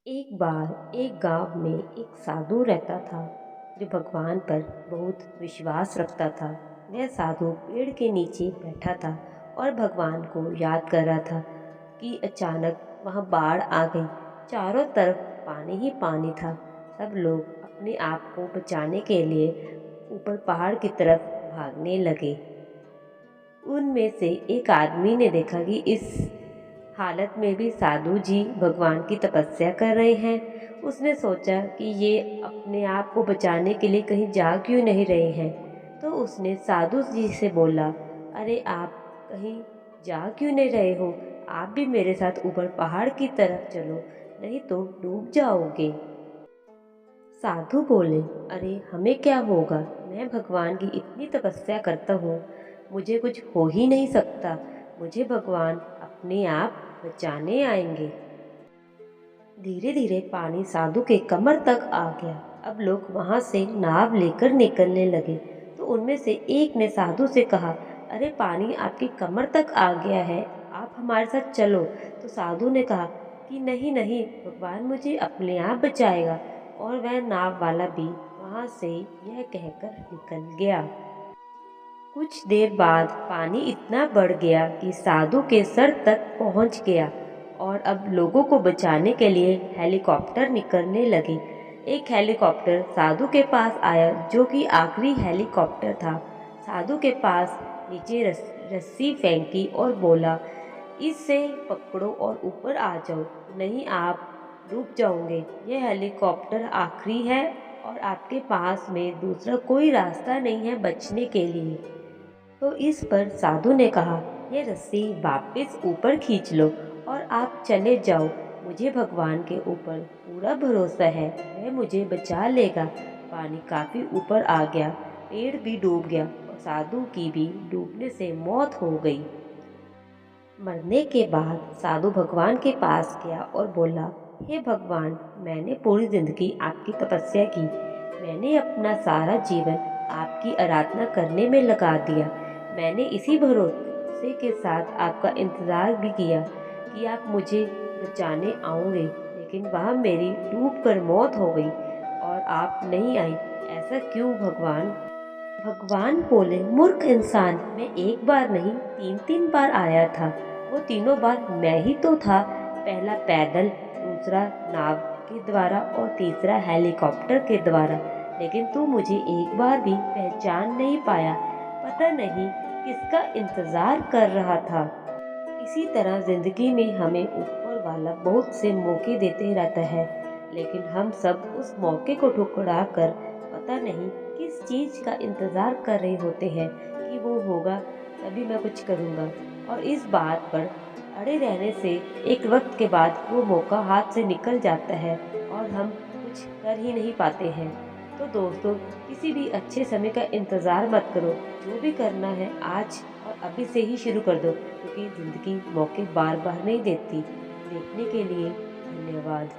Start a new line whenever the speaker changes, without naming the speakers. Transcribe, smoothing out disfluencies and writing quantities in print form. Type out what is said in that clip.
एक बार एक गांव में एक साधु रहता था जो भगवान पर बहुत विश्वास रखता था। वह साधु पेड़ के नीचे बैठा था और भगवान को याद कर रहा था कि अचानक वहां बाढ़ आ गई। चारों तरफ पानी ही पानी था। सब लोग अपने आप को बचाने के लिए ऊपर पहाड़ की तरफ भागने लगे। उनमें से एक आदमी ने देखा कि इस हालत में भी साधु जी भगवान की तपस्या कर रहे हैं। उसने सोचा कि ये अपने आप को बचाने के लिए कहीं जा क्यों नहीं रहे हैं। तो उसने साधु जी से बोला, अरे आप कहीं जा क्यों नहीं रहे हो? आप भी मेरे साथ ऊपर पहाड़ की तरफ चलो, नहीं तो डूब जाओगे। साधु बोले, अरे हमें क्या होगा, मैं भगवान की इतनी तपस्या करता हूँ, मुझे कुछ हो ही नहीं सकता। मुझे भगवान अपने आप बचाने आएंगे। धीरे धीरे पानी साधु के कमर तक आ गया। अब लोग वहां से नाव लेकर निकलने लगे। तो उनमें से एक ने साधु से कहा, अरे पानी आपकी कमर तक आ गया है, आप हमारे साथ चलो। तो साधु ने कहा कि नहीं नहीं, भगवान मुझे अपने आप बचाएगा। और वह नाव वाला भी वहां से यह कहकर निकल गया। कुछ देर बाद पानी इतना बढ़ गया कि साधु के सर तक पहुंच गया और अब लोगों को बचाने के लिए हेलीकॉप्टर निकलने लगे। एक हेलीकॉप्टर साधु के पास आया जो कि आखिरी हेलीकॉप्टर था। साधु के पास नीचे रस्सी फेंकी और बोला, इससे पकड़ो और ऊपर आ जाओ, नहीं आप डूब जाओगे। यह हेलीकॉप्टर आखिरी है और आपके पास में दूसरा कोई रास्ता नहीं है बचने के लिए। तो इस पर साधु ने कहा, ये रस्सी वापस ऊपर खींच लो और आप चले जाओ। मुझे भगवान के ऊपर पूरा भरोसा है, वह मुझे बचा लेगा। पानी काफी ऊपर आ गया, पेड़ भी डूब गया और साधु की भी डूबने से मौत हो गई। मरने के बाद साधु भगवान के पास गया और बोला, हे भगवान, मैंने पूरी जिंदगी आपकी तपस्या की। मैंने अपना सारा जीवन आपकी आराधना करने में लगा दिया। मैंने इसी भरोसे के साथ आपका इंतजार भी किया कि आप मुझे बचाने आओगे, लेकिन वहाँ मेरी डूब कर मौत हो गई और आप नहीं आई। ऐसा क्यों भगवान? भगवान बोले, मूर्ख इंसान, मैं एक बार नहीं तीन तीन बार आया था। वो तीनों बार मैं ही तो था। पहला पैदल, दूसरा नाव के द्वारा और तीसरा हेलीकॉप्टर के द्वारा। लेकिन तू मुझे एक बार भी पहचान नहीं पाया। पता नहीं किसका इंतजार कर रहा था। इसी तरह जिंदगी में हमें ऊपर वाला बहुत से मौके देते रहता है, लेकिन हम सब उस मौके को ठुकरा कर पता नहीं किस चीज का इंतजार कर रहे होते हैं कि वो होगा तभी मैं कुछ करूँगा। और इस बात पर अड़े रहने से एक वक्त के बाद वो मौका हाथ से निकल जाता है और हम कुछ कर ही नहीं पाते हैं। तो दोस्तों, किसी भी अच्छे समय का इंतजार मत करो। जो भी करना है आज और अभी से ही शुरू कर दो, क्योंकि जिंदगी मौके बार बार नहीं देती। देखने के लिए धन्यवाद।